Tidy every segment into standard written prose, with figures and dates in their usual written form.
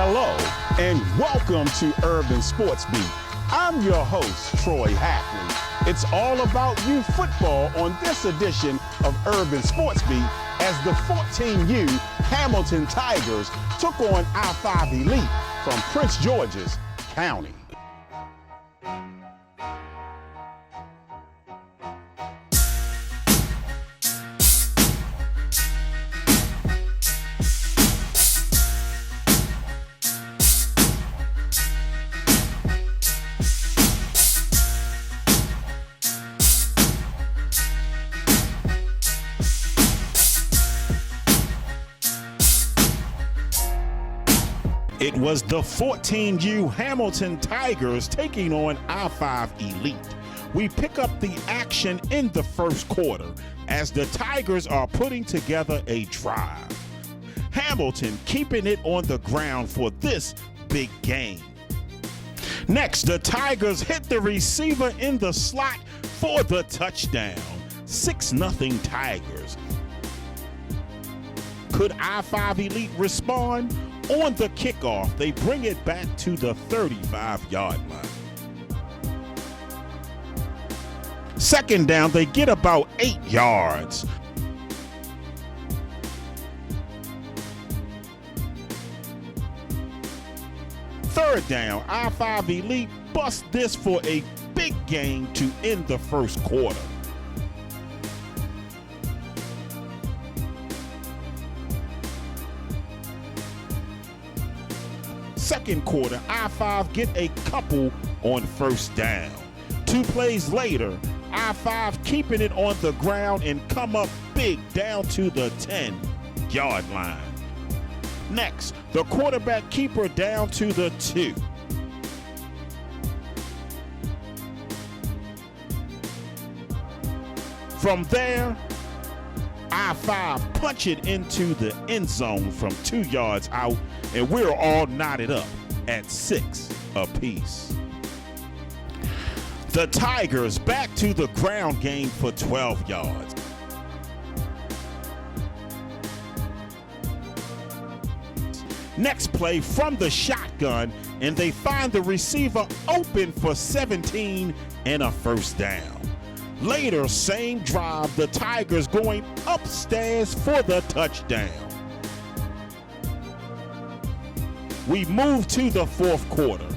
Hello, and welcome to Urban Sports Beat. I'm your host, Troy Hackley. It's all about youth football on this edition of Urban Sports Beat as the 14U Hamilton Tigers took on I-5 Elite from Prince George's County. It was the 14U Hamilton Tigers taking on I-5 Elite. We pick up the action in the first quarter as the Tigers are putting together a drive. Hamilton keeping it on the ground for this big game. Next, the Tigers hit the receiver in the slot for the touchdown. 6-0 Tigers. Could I-5 Elite respond? On the kickoff, they bring it back to the 35-yard line. Second down, they get about 8 yards. Third down, I-5 Elite bust this for a big gain to end the first quarter. Second quarter, I-5 get a couple on first down. 2 plays later, I-5 keeping it on the ground and come up big down to the 10-yard line. Next, the quarterback keeper down to the 2. From there, I-5 punch it into the end zone from 2 yards out, and we're all knotted up at 6 apiece. The Tigers back to the ground game for 12 yards. Next play from the shotgun, and they find the receiver open for 17 and a first down. Later, same drive, the Tigers going upstairs for the touchdown. We move to the fourth quarter.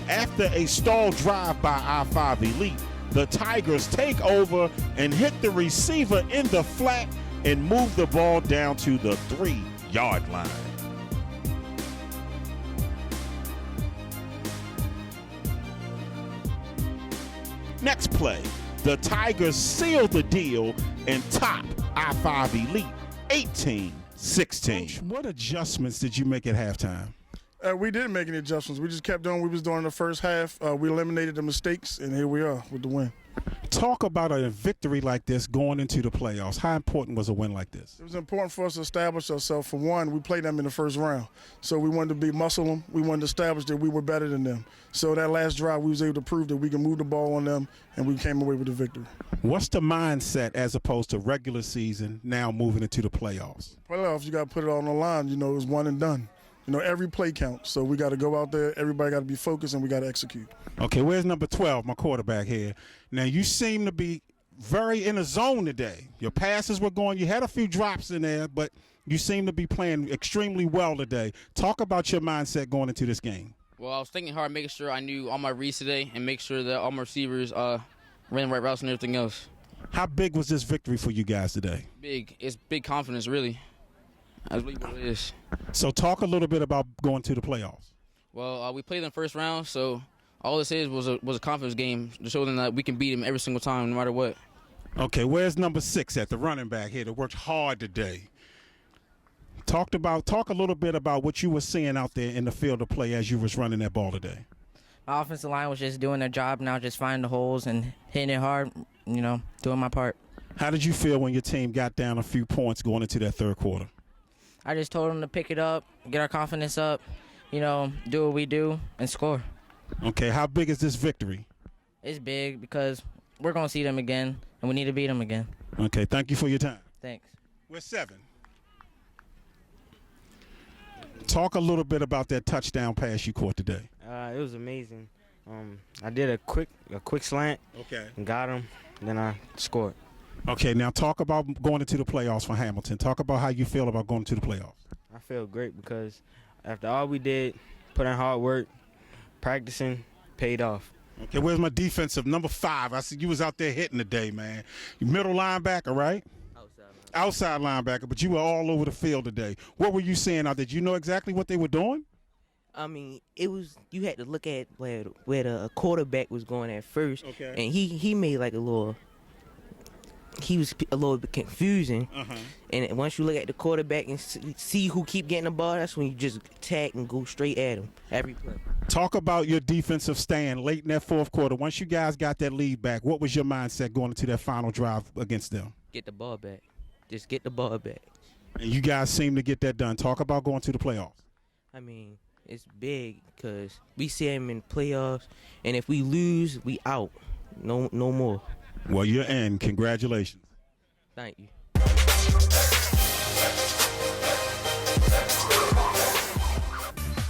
After a stalled drive by I-5 Elite, the Tigers take over and hit the receiver in the flat and move the ball down to the 3-yard line. Next play, the Tigers seal the deal and top I-5 Elite 18-16. What adjustments did you make at halftime? We didn't make any adjustments. We just kept doing what we was doing in the first half. We eliminated the mistakes, and here we are with the win. Talk about a victory like this going into the playoffs. How important was a win like this? It was important for us to establish ourselves. For one, we played them in the first round. So we wanted to muscle them. We wanted to establish that we were better than them. So that last drive, we was able to prove that we can move the ball on them, and we came away with the victory. What's the mindset as opposed to regular season now moving into the playoffs? Playoffs, you got to put it on the line. You know, it's one and done. You know, every play counts. So we got to go out there. Everybody got to be focused, and we got to execute. Okay, where's number 12, my quarterback here? Now, you seem to be very in a zone today. Your passes were going. You had a few drops in there, but you seem to be playing extremely well today. Talk about your mindset going into this game. Well, I was thinking hard, making sure I knew all my reads today and make sure that all my receivers ran the right routes and everything else. How big was this victory for you guys today? Big. It's big confidence, really. I believe what it is. So talk a little bit about going to the playoffs. Well, we played in the first round, so all this is was a confidence game to show them that we can beat them every single time, no matter what. Okay, where's number 6 at the running back here that worked hard today? Talk a little bit about what you were seeing out there in the field of play as you was running that ball today. My offensive line was just doing their job now, just finding the holes and hitting it hard, doing my part. How did you feel when your team got down a few points going into that third quarter? I just told them to pick it up, get our confidence up, do what we do, and score. Okay, how big is this victory? It's big because we're going to see them again, and we need to beat them again. Okay, thank you for your time. Thanks. We're 7. talk a little bit about that touchdown pass you caught today. It was amazing. I did a quick slant. Okay. And got him. Then I scored. Okay, now talk about going into the playoffs for Hamilton. Talk about how you feel about going to the playoffs. I feel great because after all we did, put in hard work, practicing, paid off. Okay, where's my defensive number 5? I see you was out there hitting today, man. You middle linebacker, right? Outside linebacker, but you were all over the field today. What were you seeing out there? Did you know exactly what they were doing? I mean, it was, you had to look at where the quarterback was going at first, Okay. and he made like he was a little bit confusing. And once you look at the quarterback and see who keep getting the ball, that's when you just attack and go straight at him every play. Talk about your defensive stand late in that fourth quarter. Once you guys got that lead back, what was your mindset going into that final drive against them? Get the ball back. Just get the ball back. And you guys seem to get that done. Talk about going to the playoffs. I mean, it's big because we see him in playoffs, and if we lose, we out. No more. Well, you're in. Congratulations. Thank you.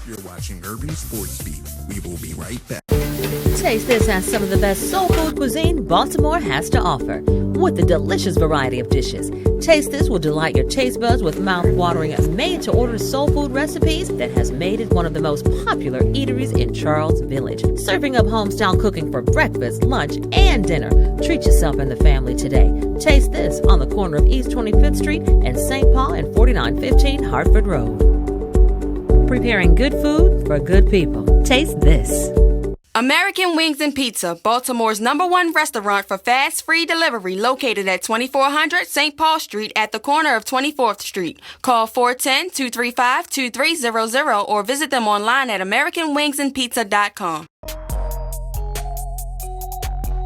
You're watching Urban Sports Beat. We will be right back. Taste This has some of the best soul food cuisine Baltimore has to offer, with a delicious variety of dishes. Taste This will delight your taste buds with mouth-watering made-to-order soul food recipes that has made it one of the most popular eateries in Charles Village. Serving up home-style cooking for breakfast, lunch, and dinner. Treat yourself and the family today. Taste This on the corner of East 25th Street and St. Paul and 4915 Hartford Road. Preparing good food for good people. Taste This. American Wings and Pizza, Baltimore's #1 restaurant for fast free delivery, located at 2400 St. Paul Street at the corner of 24th Street. Call 410-235-2300 or visit them online at AmericanWingsandPizza.com.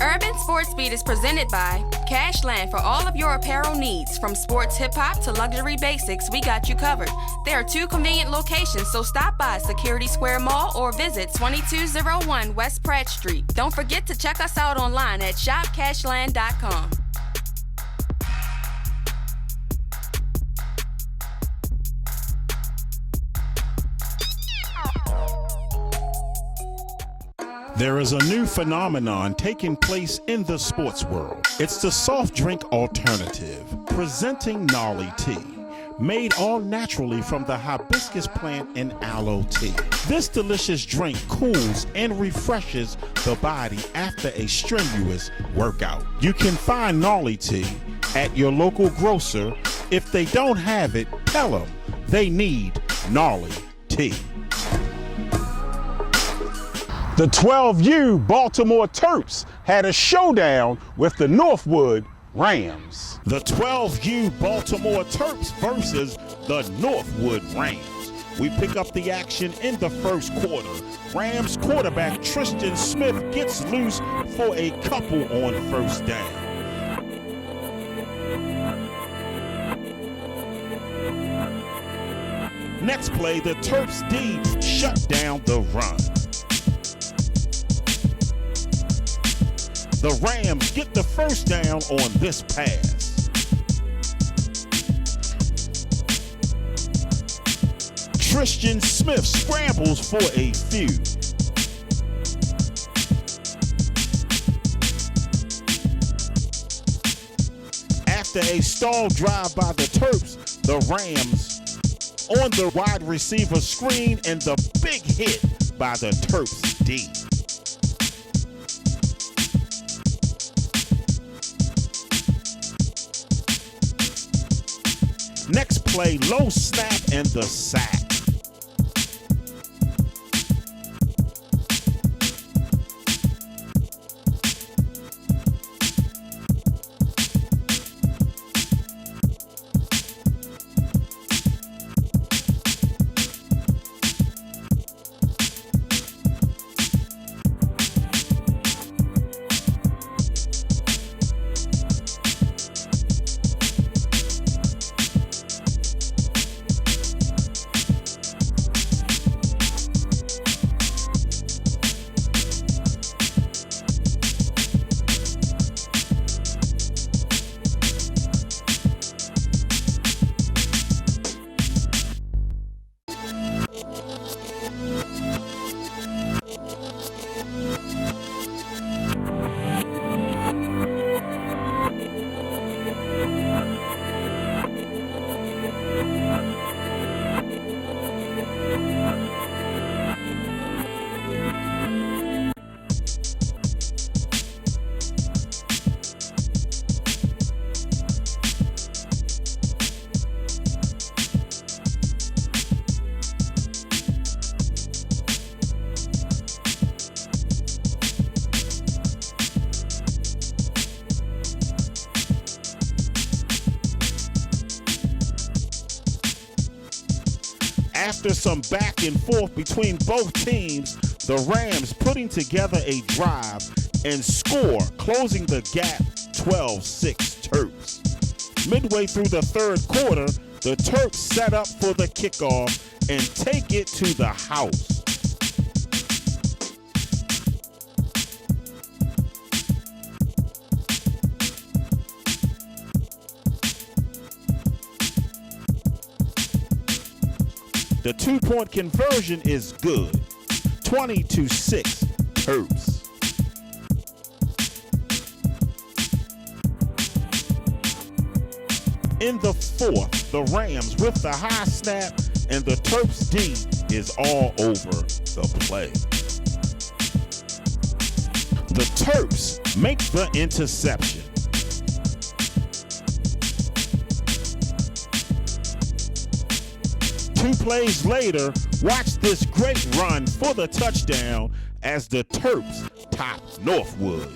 Urban Sports Beat is presented by Cashland. For all of your apparel needs, from sports hip-hop to luxury basics, we got you covered. There are 2 convenient locations, so stop by Security Square Mall or visit 2201 West Pratt Street. Don't forget to check us out online at shopcashland.com. There is a new phenomenon taking place in the sports world. It's the soft drink alternative, presenting Gnarly Tea, made all naturally from the hibiscus plant and aloe tea. This delicious drink cools and refreshes the body after a strenuous workout. You can find Gnarly Tea at your local grocer. If they don't have it, tell them they need Gnarly Tea. The 12U Baltimore Turps had a showdown with the Northwood Rams. The 12U Baltimore Turps versus the Northwood Rams. We pick up the action in the first quarter. Rams quarterback Tristan Smith gets loose for a couple on first down. Next play, the Terps D shut down the run. The Rams get the first down on this pass. Tristan Smith scrambles for a few. After a stall drive by the Terps, the Rams on the wide receiver screen and the big hit by the Terps D. Next play, low snap and the sack. After some back and forth between both teams, the Rams putting together a drive and score, closing the gap 12-6 Terps. Midway through the third quarter, the Terps set up for the kickoff and take it to the house. The two-point conversion is good. 20-6 Terps. In the fourth, the Rams with the high snap, and the Terps D is all over the play. The Terps make the interception. Two plays later, watch this great run for the touchdown as the Terps top Northwood.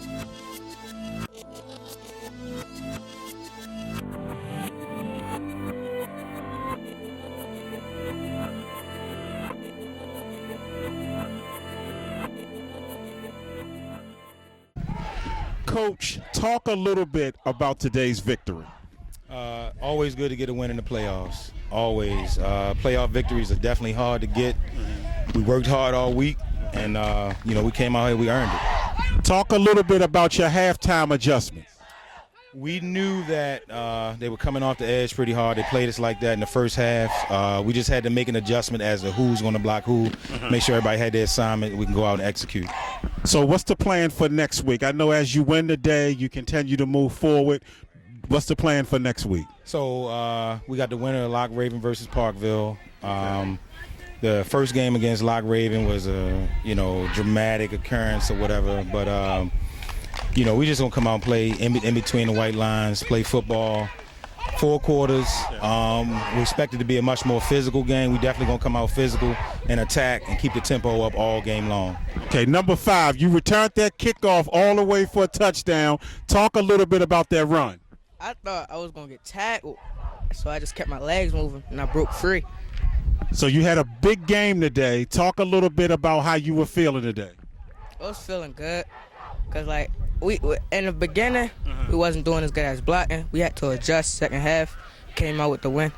Coach, talk a little bit about today's victory. Always good to get a win in the playoffs. Always. Playoff victories are definitely hard to get. We worked hard all week, and we came out here, we earned it. Talk a little bit about your halftime adjustments. We knew that they were coming off the edge pretty hard. They played us like that in the first half. We just had to make an adjustment as to who's going to block who, make sure everybody had their assignment, we can go out and execute. So what's the plan for next week? I know as you win today, you continue to move forward. What's the plan for next week? So we got the winner of Lock Raven versus Parkville. The first game against Lock Raven was a dramatic occurrence or whatever, but we just gonna come out and play in between the white lines, play football, 4 quarters. We expect it to be a much more physical game. We definitely gonna come out physical and attack and keep the tempo up all game long. Okay, number 5, you returned that kickoff all the way for a touchdown. Talk a little bit about that run. I thought I was going to get tackled, so I just kept my legs moving, and I broke free. So you had a big game today. Talk a little bit about how you were feeling today. I was feeling good because, we in the beginning, we wasn't doing as good as blocking. We had to adjust second half, came out with the win.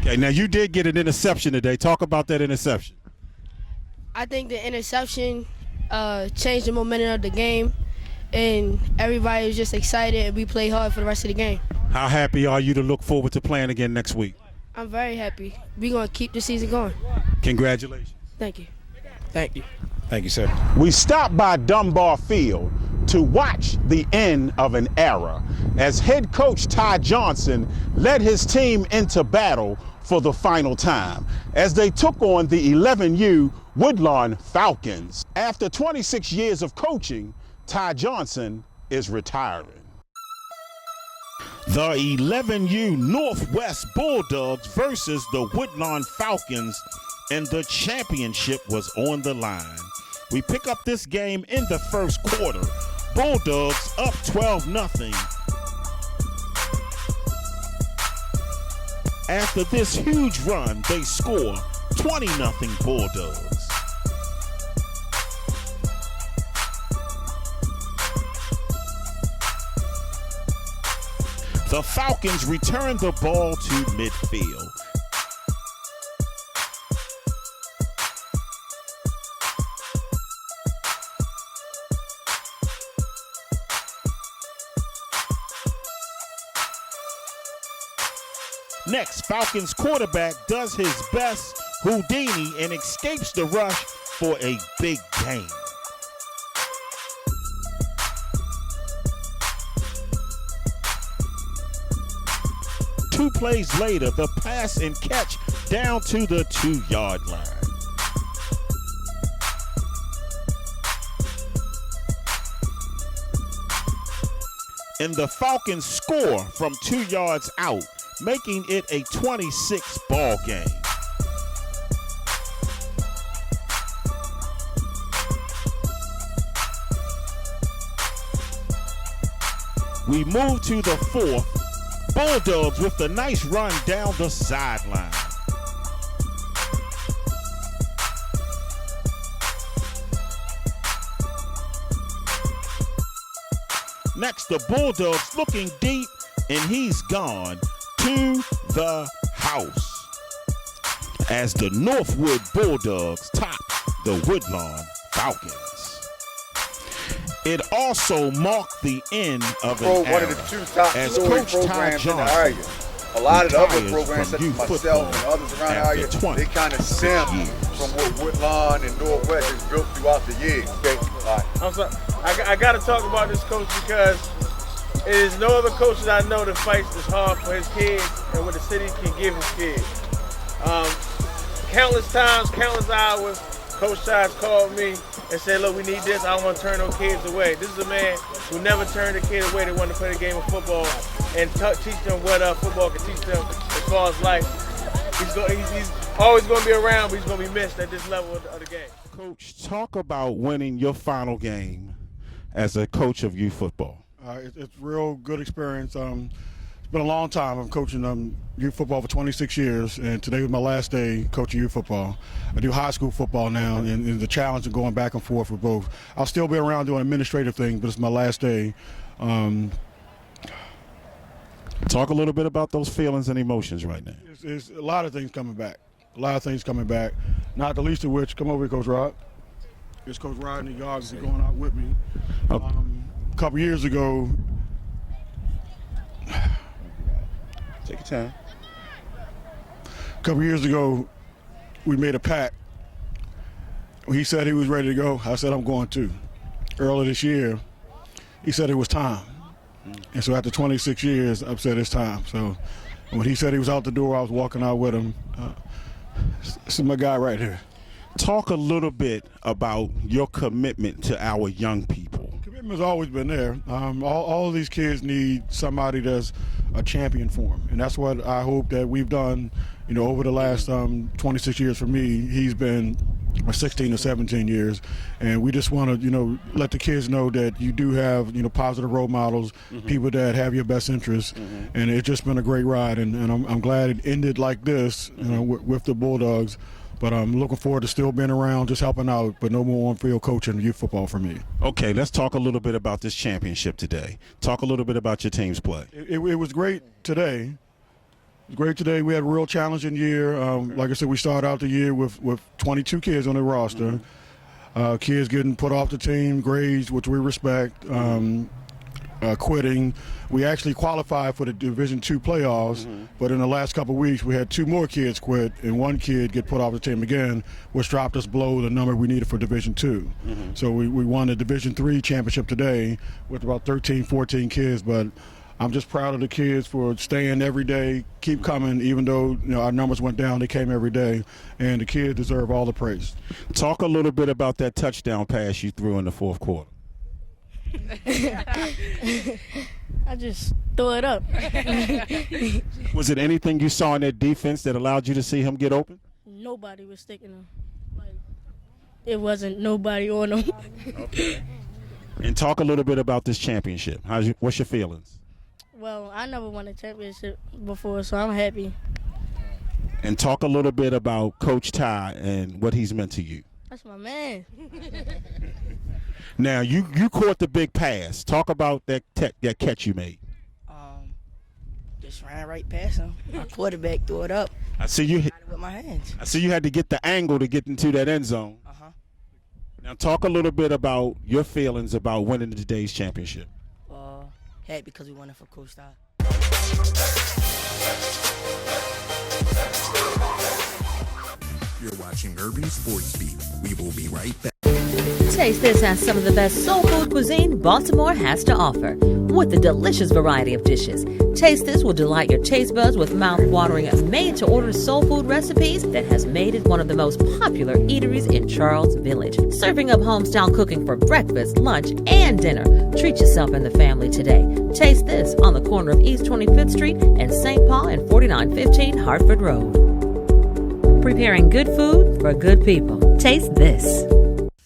Okay, now you did get an interception today. Talk about that interception. I think the interception changed the momentum of the game, and everybody was just excited, and we played hard for the rest of the game. How happy are you to look forward to playing again next week? I'm very happy. We're going to keep the season going. Congratulations. Thank you. Thank you. Thank you, sir. We stopped by Dunbar Field to watch the end of an era as head coach Ty Johnson led his team into battle for the final time as they took on the 11U Woodlawn Falcons. After 26 years of coaching, Ty Johnson is retiring. The 11U Northwest Bulldogs versus the Woodlawn Falcons, and the championship was on the line. We pick up this game in the first quarter. Bulldogs up 12-0. After this huge run, they score 20-0 Bulldogs. The Falcons return the ball to midfield. Next, Falcons quarterback does his best Houdini and escapes the rush for a big gain. 2 plays later, the pass and catch down to the 2-yard line. And the Falcons score from 2 yards out, making it a 26 ball game. We move to the 4th. Bulldogs with the nice run down the sideline. Next, the Bulldogs looking deep, and he's gone to the house. As the Northwood Bulldogs top the Woodlawn Falcons. It also marked the end of an era, one of the 2 top as scoring Coach Ty programs in the Johnson area. A lot of the other retires programs, such from as youth myself and football others around the after area, 20 they kind of stem from what Woodlawn and Northwest has built throughout the years. Okay, all right. I'm sorry. I got to talk about this coach because it is no other coach that I know that fights this hard for his kids and what the city can give his kids. Countless times, countless hours, Coach Ty's called me and said, look, we need this. I don't want to turn no kids away. This is a man who never turned a kid away that wanted to play the game of football and teach them what football can teach them as far as life. He's always going to be around, but he's going to be missed at this level of the game. Coach, talk about winning your final game as a coach of youth football. It's a real good experience. It's been a long time. I'm coaching youth football for 26 years, and today was my last day coaching youth football. I do high school football now, and the challenge of going back and forth with both. I'll still be around doing administrative things, but it's my last day. Talk a little bit about those feelings and emotions right now. It's a lot of things coming back. Not the least of which, come over here, Coach Rod. It's Coach Rod and the Yogs going out with me. A couple years ago, take your time. A couple years ago, we made a pact. He said he was ready to go. I said I'm going too. Earlier this year, he said it was time. And so after 26 years, I said it's time. So when he said he was out the door, I was walking out with him. This is my guy right here. Talk a little bit about your commitment to our young people. Commitment's always been there. All of these kids need somebody that's a champion for them, and that's what I hope that we've done. You know, over the last 26 years for me, he's been 16 or 17 years, and we just want to, let the kids know that you do have, positive role models, people that have your best interests, and it's just been a great ride, and I'm glad it ended like this, with the Bulldogs. But I'm looking forward to still being around, just helping out, but no more on-field coaching youth football for me. Okay, let's talk a little bit about this championship today. Talk a little bit about your team's play. It was great today. It was great today. We had a real challenging year. Like I said, we started out the year with 22 kids on the roster. Kids getting put off the team, grades, which we respect, quitting. We actually qualified for the Division II playoffs, but in the last couple of weeks, we had 2 more kids quit and 1 kid get put off the team again, which dropped us below the number we needed for Division II. So we won the Division III championship today with about 13, 14 kids, but I'm just proud of the kids for staying every day, keep coming, even though our numbers went down, they came every day, and the kids deserve all the praise. Talk a little bit about that touchdown pass you threw in the fourth quarter. I just threw it up. Was it anything you saw in that defense that allowed you to see him get open? Nobody was sticking him. It wasn't nobody on him. Okay. And talk a little bit about this championship. What's your feelings? Well, I never won a championship before, so I'm happy. And talk a little bit about Coach Ty and what he's meant to you. That's my man. Now, you caught the big pass. Talk about that catch you made. Just ran right past him. My quarterback threw it up. I see you Got it with my hands. I see you had to get the angle to get into that end zone. Now, talk a little bit about your feelings about winning today's championship. Happy because we won it for Coach Ty. You're watching Urban Sports Beat. We will be right back. Taste This has some of the best soul food cuisine Baltimore has to offer, with a delicious variety of dishes. Taste This will delight your taste buds with mouth-watering, made-to-order soul food recipes that has made it one of the most popular eateries in Charles Village. Serving up home-style cooking for breakfast, lunch, and dinner. Treat yourself and the family today. Taste This on the corner of East 25th Street and St. Paul and 4915 Hartford Road. Preparing good food for good people. Taste This.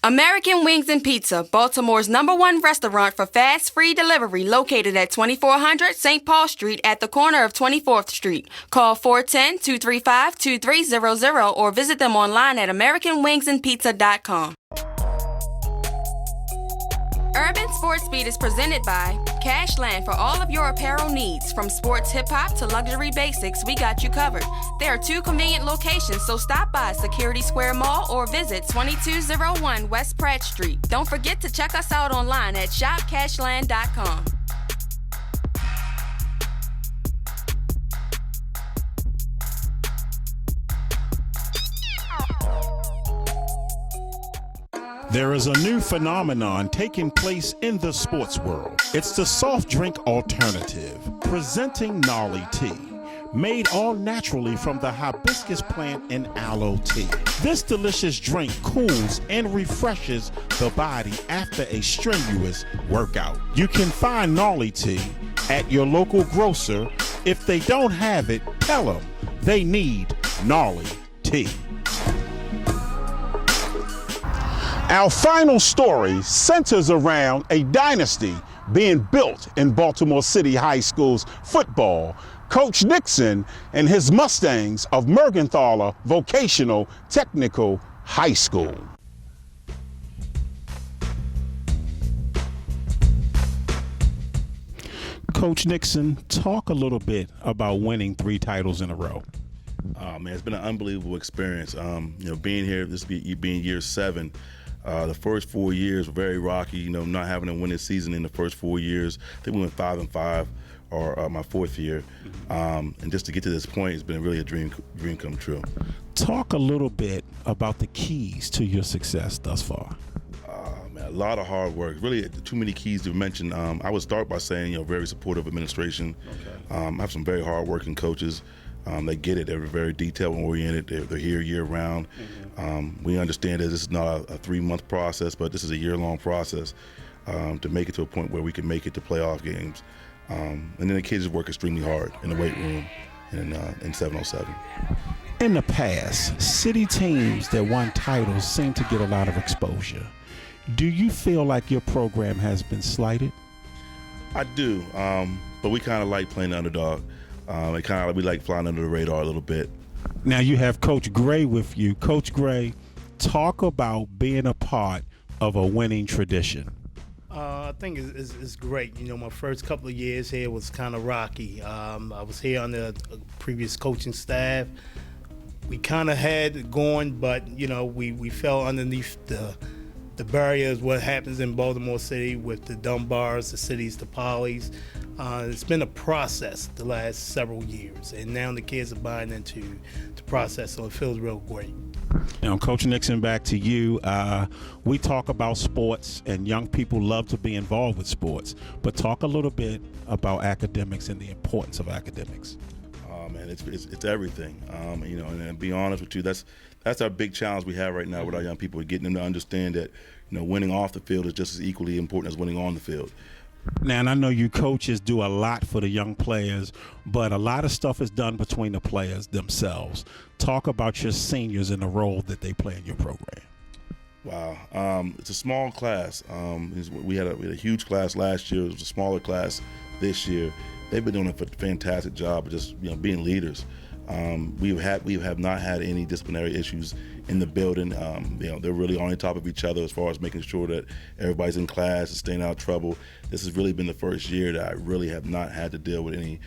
American Wings and Pizza, Baltimore's #1 restaurant for fast, free delivery, located at 2400 St. Paul Street at the corner of 24th Street. Call 410-235-2300 or visit them online at AmericanWingsandPizza.com. Urban Sports Beat is presented by Cashland. For all of your apparel needs, from sports hip-hop to luxury basics, we got you covered. There are 2 convenient locations, so stop by Security Square Mall or visit 2201 West Pratt Street. Don't forget to check us out online at shopcashland.com. There is a new phenomenon taking place in the sports world. It's the soft drink alternative, presenting Gnarly Tea, made all naturally from the hibiscus plant and aloe tea. This delicious drink cools and refreshes the body after a strenuous workout. You can find Gnarly Tea at your local grocer. If they don't have it, tell them they need Gnarly Tea. Our final story centers around a dynasty being built in Baltimore City High School's football. Coach Nixon and his Mustangs of Mergenthaler Vocational Technical High School. Coach Nixon, talk a little bit about winning 3 titles in a row. Oh man, it's been an unbelievable experience. Being here, being year 7. The first 4 years were very rocky, not having a winning season in the first 4 years. I think we went 5-5 or my 4th year. And just to get to this point, it's been really a dream come true. Talk a little bit about the keys to your success thus far. Man, a lot of hard work. Really, too many keys to mention. I would start by saying, very supportive administration. Okay. I have some very hard-working coaches. They get it. They're very detail-oriented. They're here year-round. Mm-hmm. We understand that this is not a 3-month process, but this is a year-long process to make it to a point where we can make it to playoff games. And then the kids work extremely hard in the weight room and in 707. In the past, city teams that won titles seem to get a lot of exposure. Do you feel like your program has been slighted? I do, but we kind of like playing the underdog. We like flying under the radar a little bit. Now you have Coach Gray with you. Coach Gray, talk about being a part of a winning tradition. I think it's great. My first couple of years here was kind of rocky. I was here on the previous coaching staff. We kind of had it going, but we fell underneath the barriers. What happens in Baltimore City with the Dunbars, the cities, the Polys. It's been a process the last several years, and now the kids are buying into the process, so it feels real great. Now, Coach Nixon, back to you. We talk about sports, and young people love to be involved with sports, but talk a little bit about academics and the importance of academics. Man, it's everything. And to be honest with you, that's our big challenge we have right now with our young people, getting them to understand that winning off the field is just as equally important as winning on the field. Now, and I know you coaches do a lot for the young players, but a lot of stuff is done between the players themselves. Talk about your seniors and the role that they play in your program. Wow. It's a small class. We had a huge class last year. It was a smaller class this year. They've been doing a fantastic job of just being leaders. We have not had any disciplinary issues in the building. They're really on top of each other as far as making sure that everybody's in class and staying out of trouble. This has really been the first year that I really have not had to deal with any,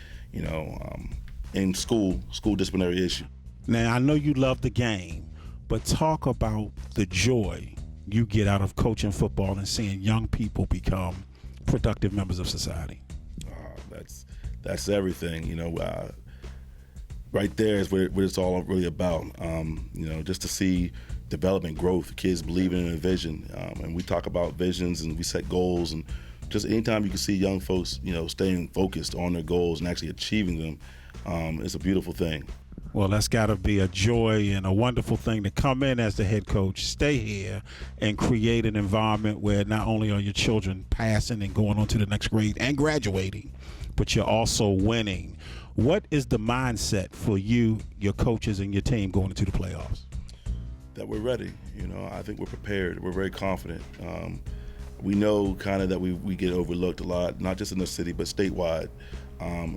in school disciplinary issue. Now, I know you love the game, but talk about the joy you get out of coaching football and seeing young people become productive members of society. That's everything, right there is what it's all really about. Just to see, development, growth, kids believing in a vision. And we talk about visions and we set goals, and just anytime you can see young folks, staying focused on their goals and actually achieving them, it's a beautiful thing. Well, that's got to be a joy and a wonderful thing to come in as the head coach, stay here, and create an environment where not only are your children passing and going on to the next grade and graduating, but you're also winning. What is the mindset for you, your coaches, and your team going into the playoffs? That we're ready. I think we're prepared. We're very confident. We know kind of that we get overlooked a lot, not just in the city, but statewide.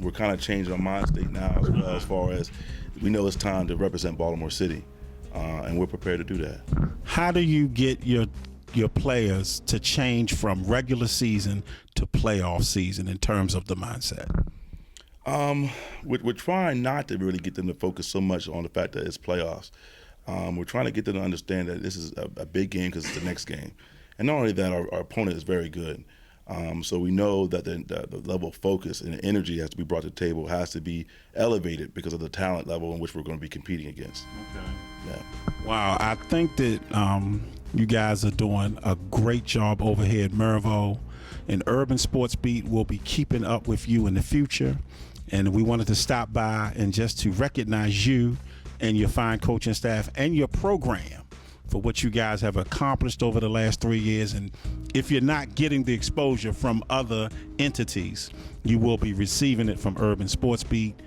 We're kind of changing our mind state now as well, as far as we know it's time to represent Baltimore City, and we're prepared to do that. How do you get your players to change from regular season to playoff season in terms of the mindset? We're trying not to really get them to focus so much on the fact that it's playoffs. We're trying to get them to understand that this is a big game because it's the next game. And not only that, our opponent is very good. So we know that the level of focus and energy has to be brought to the table, has to be elevated because of the talent level in which we're going to be competing against. Okay. Yeah. Wow, I think that you guys are doing a great job over here at Mervo. And Urban Sports Beat will be keeping up with you in the future. And we wanted to stop by and just to recognize you and your fine coaching staff and your program for what you guys have accomplished over the last 3 years. And if you're not getting the exposure from other entities, you will be receiving it from Urban Sports Beat.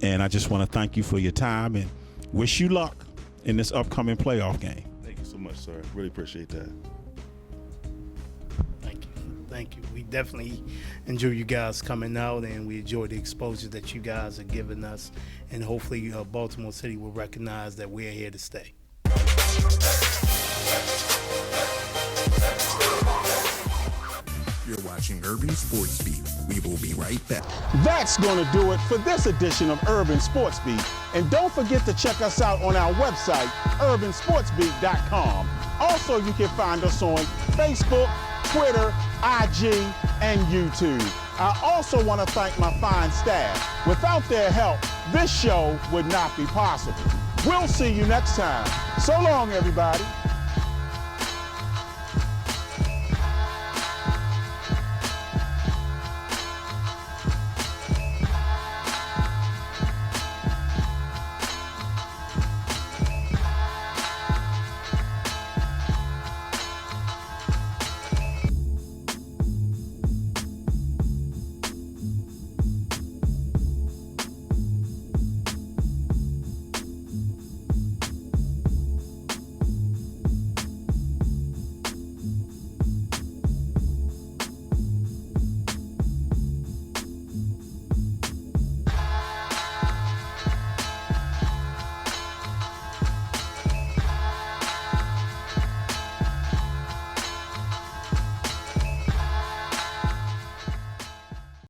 And I just want to thank you for your time and wish you luck in this upcoming playoff game. Thank you so much, sir. Really appreciate that. Thank you. We definitely enjoy you guys coming out, and we enjoy the exposure that you guys are giving us. And hopefully Baltimore City will recognize that we're here to stay. You're watching Urban Sports Beat. We will be right back. That's going to do it for this edition of Urban Sports Beat. And don't forget to check us out on our website, urbansportsbeat.com. Also, you can find us on Facebook, Twitter, IG, and YouTube. I also want to thank my fine staff. Without their help, this show would not be possible. We'll see you next time. So long, everybody.